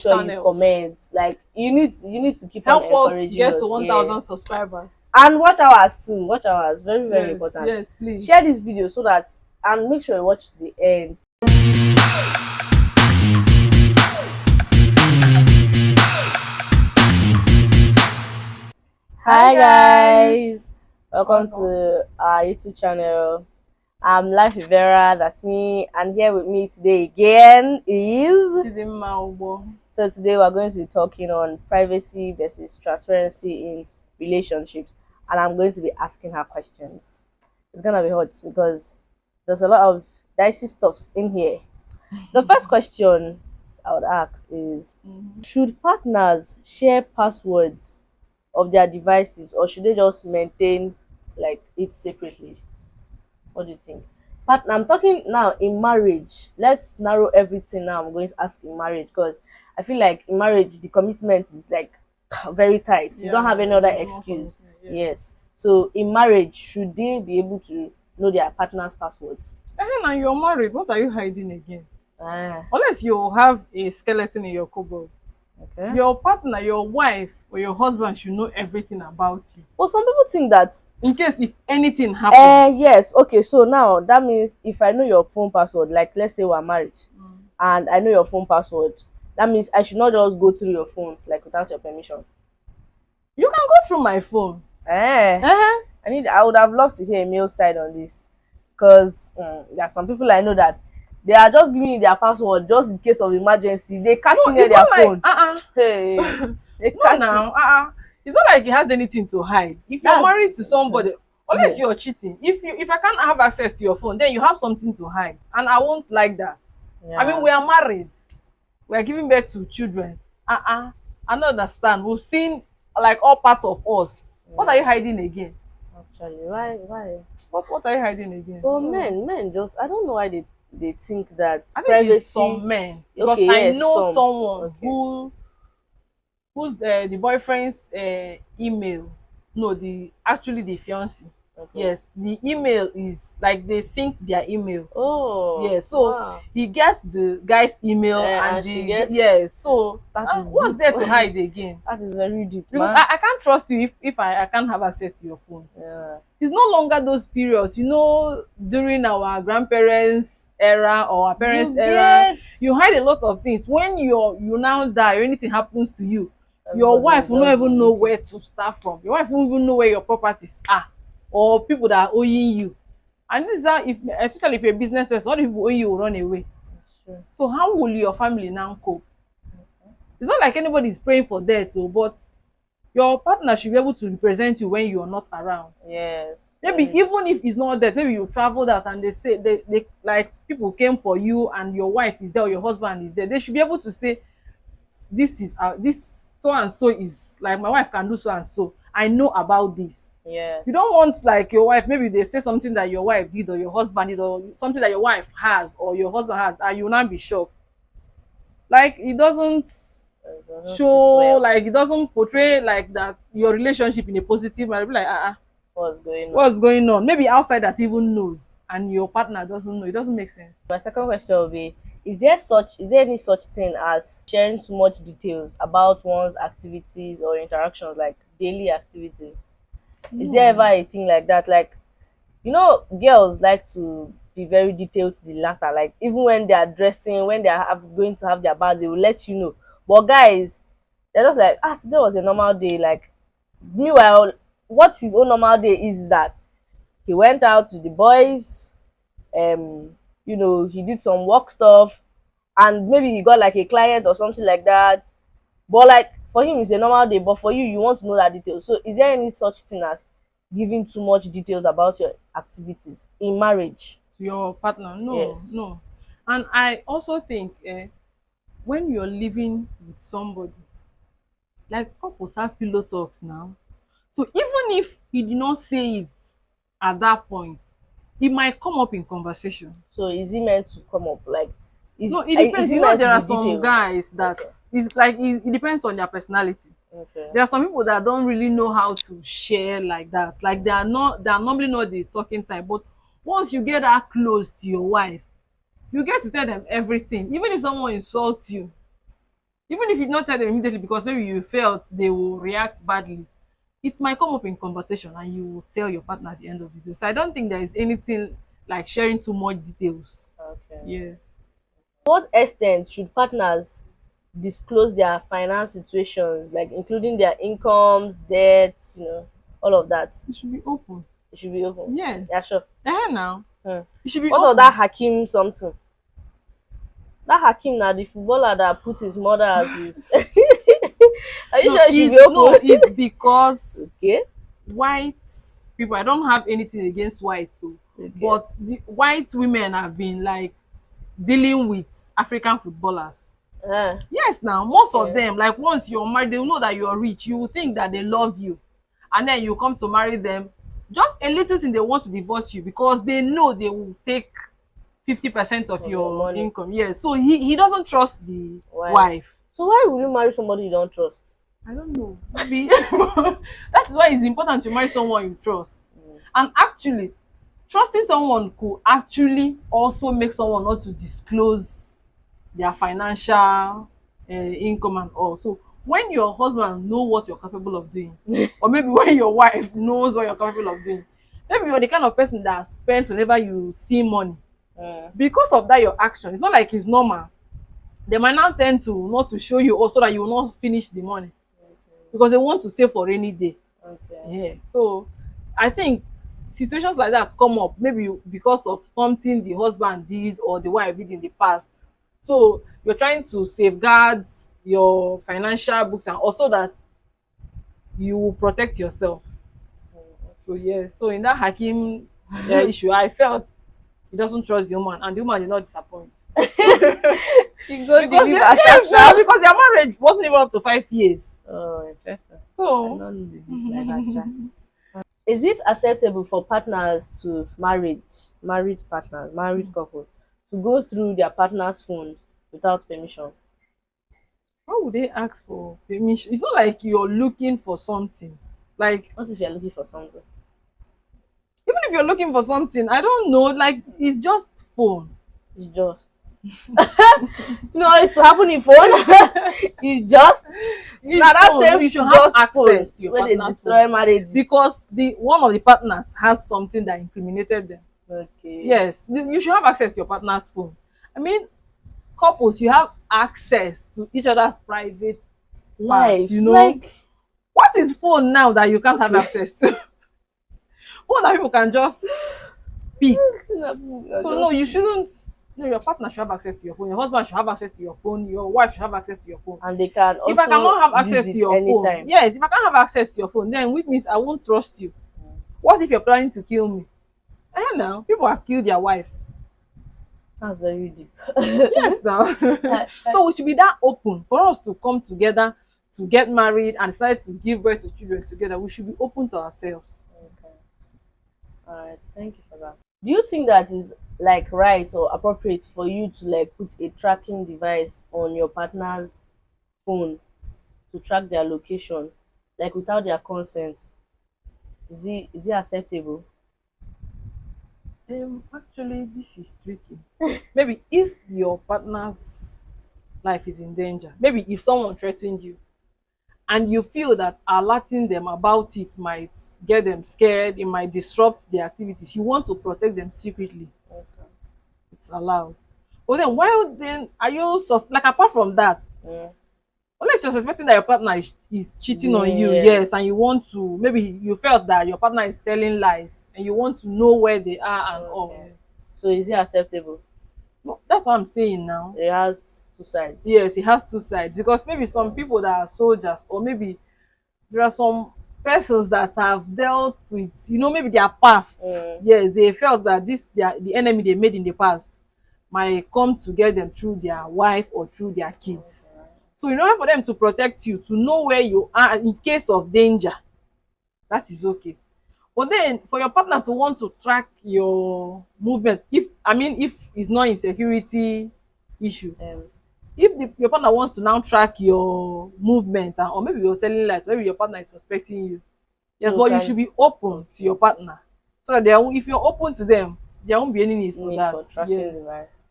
sure you comment. Like you need to keep help on us encouraging get us. to 1,000 subscribers. And watch hours too. Watch hours. Very, very important. Yes, please. Share this video so that, and make sure you watch the end. Hi guys, welcome to our YouTube channel. I'm Life Vera, that's me, and here with me today again is Chidimma. So today we're going to be talking on privacy versus transparency in relationships, and I'm going to be asking her questions. It's gonna be hot because there's a lot of dicey stuffs in here. The first question I would ask is, should partners share passwords of their devices, or should they just maintain like it separately? What do you think? Partner, I'm talking now in marriage. Let's narrow everything now. I'm going to ask in marriage because I feel like in marriage the commitment is like very tight. You don't have any other excuse. Yes. So in marriage, should they be able to know their partner's passwords? And you're married, what are you hiding again? Unless you have a skeleton in your cupboard. Okay. Your partner, your wife, or your husband should know everything about you. Well, some people think that in case if anything happens. Yes. Okay. So now that means if I know your phone password, like let's say we're married, and I know your phone password, that means I should not just go through your phone like without your permission. You can go through my phone. I would have loved to hear a male side on this, because there are some people I know that they are just giving you their password just in case of emergency. They catch you near their phone. Hey, they catch you. It's not like he has anything to hide. If you're married to somebody, unless you're cheating, if I can't have access to your phone, then you have something to hide, and I won't like that. I mean, we are married, we are giving birth to children. I don't understand. We've seen like all parts of us. What are you hiding again? Actually, why? What are you hiding again? Well, men just, I don't know why they think that I privacy. Think some men, because I know someone who's the boyfriend's email. No, actually the fiancé. Yes, the email is like they sync their email. Yes, so he gets the guy's email and she gets. Yes, so that is what's there to hide again? That is very deep. Because I can't trust you if I can't have access to your phone. It's no longer those periods, during our grandparents' era or our parents' era. You hide a lot of things. When you now die or anything happens to you, your wife will not even know where to start from. Your wife won't even know where your properties are, or people that are owing you. And this is how, especially if you're a business person, all the people owing you will run away. So how will your family now cope? It's not like anybody is praying for death, but your partner should be able to represent you when you are not around. Yes. Maybe even if it's not death, maybe you traveled out and they say they like people came for you and your wife is there or your husband is there. They should be able to say, this so and so is like, my wife can do so and so. I know about this. Yes. You don't want like your wife, maybe they say something that your wife did or your husband did, or something that your wife has or your husband has, and you will not be shocked. Like it doesn't show well. Like it doesn't portray like that your relationship in a positive manner. Be like, what's going on? Maybe outsiders even knows and your partner doesn't know. It doesn't make sense. My second question will be, is there any such thing as sharing too much details about one's activities or interactions, like daily activities? Is there ever a thing like that? Like, girls like to be very detailed to the latter. Like even when they are dressing, when they are going to have their bath, they will let you know. But guys, they're just like, today was a normal day. Like, meanwhile, what his own normal day is that he went out to the boys, he did some work stuff, and maybe he got like a client or something like that. But like for him it's a normal day, but for you, you want to know that detail. So is there any such thing as giving too much details about your activities in marriage to your partner? No. Yes. No. And I also think when you're living with somebody, like couples have pillow talks now. So even if he did not say it at that point, it might come up in conversation. So is he meant to come up? Like, no, it depends. There are some guys that it's like it depends on their personality. There are some people that don't really know how to share like that. Like they are normally not the talking type. But once you get that close to your wife, you get to tell them everything. Even if someone insults you, Even if you not tell them immediately because maybe you felt they will react badly, it might come up in conversation and you will tell your partner at the end of the day. So I don't think there is anything like sharing too much details. Okay. Yes. To what extent should partners disclose their finance situations, like including their incomes, debts, all of that? It should be open. It should be open. Yes. Yeah, sure. Now. Hmm. It should be What open. of that Hakim something? That Hakim now the footballer that put his mother as his are you sure it should be open? No, it's because Okay. white people, I don't have anything against white, so Okay. but the white women have been like dealing with African footballers. Yes, now most of them, like once you're married, they will know that you're rich. You will think that they love you, and then you come to marry them. Just a little thing, they want to divorce you because they know they will take 50% of your income. Yes, so he doesn't trust the wife. So why would you marry somebody you don't trust? I don't know. Maybe that's why it's important to marry someone you trust. And actually, trusting someone could actually also make someone not to disclose their financial income and all. So when your husband knows what you're capable of doing, or maybe when your wife knows what you're capable of doing, maybe you're the kind of person that spends whenever you see money. Because of that, your action, it's not like it's normal. They might now tend to not to show you also that you will not finish the money. Because they want to save for rainy day. Yeah. So I think situations like that come up maybe because of something the husband did or the wife did in the past. So you're trying to safeguard your financial books and also that you will protect yourself. So yeah, so in that Hakim issue, I felt he doesn't trust the woman and the woman did not disappoint. Because their marriage wasn't even up to 5 years. Oh, interesting. So is it acceptable for partners to married couples to go through their partner's phones without permission? Why would they ask for permission? It's not like you're looking for something. Like, what if you're looking for something? Even if you're looking for something, I don't know, like it's just phone. It's just it's to happen in phone. It's just now that same you should have access to your when they partner's destroy phone. marriage Because one of the partners has something that incriminated them. Okay. Yes, you should have access to your partner's phone. I mean, couples, you have access to each other's private lives. Like, what is phone now that you can't have access to? Phone that people can just pick. So no, you shouldn't. No, your partner should have access to your phone. Your husband should have access to your phone. Your wife should have access to your phone. And they can also if I cannot have access to your anytime. phone, yes, if I can't have access to your phone, then which means I won't trust you. What if you're planning to kill me? I don't know. People have killed their wives. That's very deep. Yes, now. So we should be that open for us to come together, to get married and decide to give birth to children together. We should be open to ourselves. Okay. All right. Thank you for that. Do you think that is like right or appropriate for you to like put a tracking device on your partner's phone to track their location, like without their consent? Is it acceptable? Actually, this is tricky. Maybe if your partner's life is in danger, maybe if someone threatened you and you feel that alerting them about it might get them scared, it might disrupt their activities, you want to protect them secretly. Okay. It's allowed. But then then are you like apart from that, unless you're suspecting that your partner is cheating on you, yes, and you want to, maybe you felt that your partner is telling lies and you want to know where they are and all. So is it acceptable? No, that's what I'm saying now. It has two sides. Yes, it has two sides, because maybe some people that are soldiers, or maybe there are some persons that have dealt with, maybe their past. Yes, they felt that the enemy they made in the past might come to get them through their wife or through their kids. So in order for them to protect you, to know where you are in case of danger, that is okay. But then for your partner to want to track your movement, if it's not insecurity issue, if your partner wants to now track your movement, or maybe you're telling lies, maybe your partner is suspecting you, yes, but you should be open to your partner, so that if you're open to them, there won't be any need for that. For tracking device.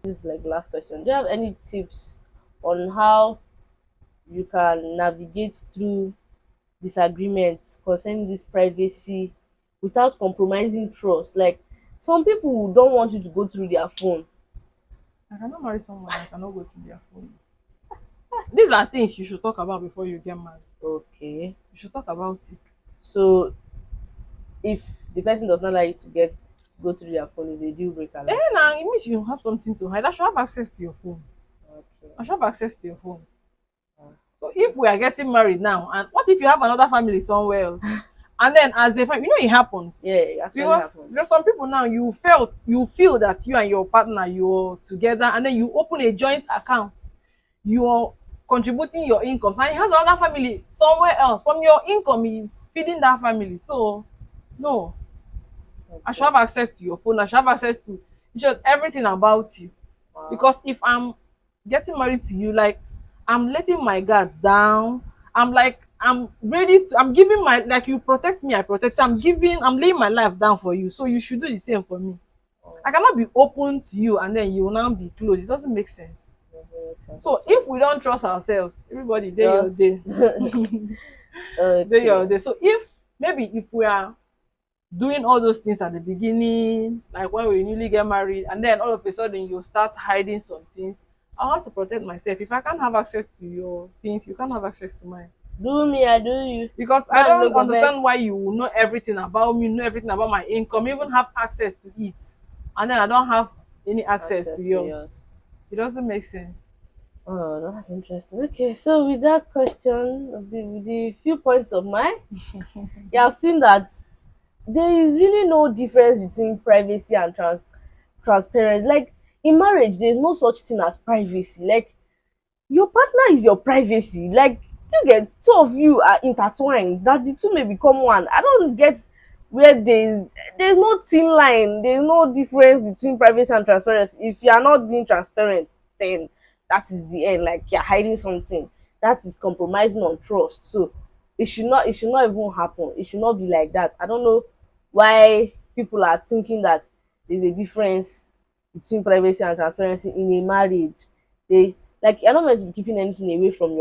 This is like the last question. Do you have any tips on how you can navigate through disagreements concerning this privacy without compromising trust. Like some people don't want you to go through their phone. I cannot marry someone I cannot go to their phone. These are things you should talk about before you get married. Okay. You should talk about it. So if the person does not like you to go through their phone, is a deal breaker. Eh, now it means you have something to hide. I should have access to your phone. Okay. I should have access to your phone. So if we are getting married now, and what if you have another family somewhere else? And then as a family, it happens. Yeah, it actually happens. Because some people now you feel that you and your partner you're together, and then you open a joint account. You're contributing your income, and you have another family somewhere else. From your income is feeding that family. So no. Okay. I should have access to your phone. I should have access to just everything about you. Wow. Because if I'm getting married to you, like I'm letting my guards down. I'm giving my, like you protect me, I protect you. I'm laying my life down for you. So you should do the same for me. Oh. I cannot be open to you and then you will now be closed. It doesn't make sense. So if we don't trust ourselves, everybody, day your day. Okay. Day your day. So if we are doing all those things at the beginning, like when we newly get married, and then all of a sudden you start hiding some things, I have to protect myself. If I can't have access to your things, you can't have access to mine. Do me, I do you. Because I don't understand why you know everything about me, know everything about my income, even have access to it, and then I don't have any access to yours. It doesn't make sense. Oh, that's interesting. Okay, so with that question, with the few points of mine, you have seen that there is really no difference between privacy and transparency. Like in marriage, there is no such thing as privacy. Like your partner is your privacy. Like you get, two of you are intertwined, that the two may become one. I don't get where there's no thin line, there's no difference between privacy and transparency. If you are not being transparent, then that is the end. Like you're hiding something, that is compromising on trust. So it should not even happen. It should not be like that. I don't know why people are thinking that there's a difference between privacy and transparency in a marriage. You're not meant to be keeping anything away from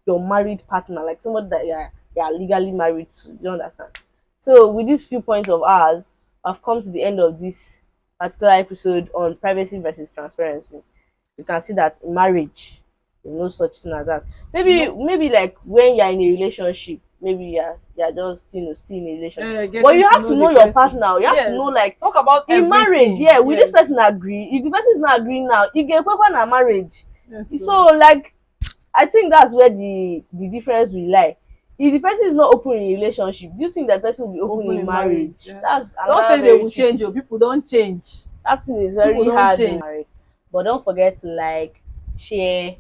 your married partner, like somebody that you are legally married to. Do you understand? So with these few points of ours, I've come to the end of this particular episode on privacy versus transparency. You can see that in marriage, there's no such thing as that. Maybe like when you're in a relationship, maybe you're just still in a relationship. But you have to know your partner. You have to know, like, talk about in marriage. Yeah, will this person agree? If the person is not agreeing now, you get proper in a marriage. Yes, so like I think that's where the difference will lie. If the person is not open in a relationship, do you think that person will be open in marriage? Yeah. That's don't say they will change. People don't change. That thing is very hard in marriage. But don't forget to like, share,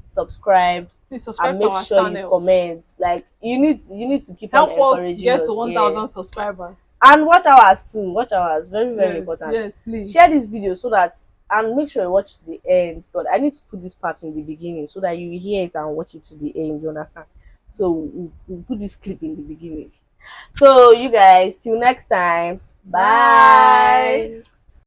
subscribe, and make sure you comment. Like you need to keep on encouraging us. Help us get to 1,000 subscribers. And watch hours too. Watch hours, very important. Yes, please share this video so that, and make sure you watch the end. God, I need to put this part in the beginning so that you hear it and watch it to the end. You understand? So we'll put this clip in the beginning. So you guys, till next time. Bye.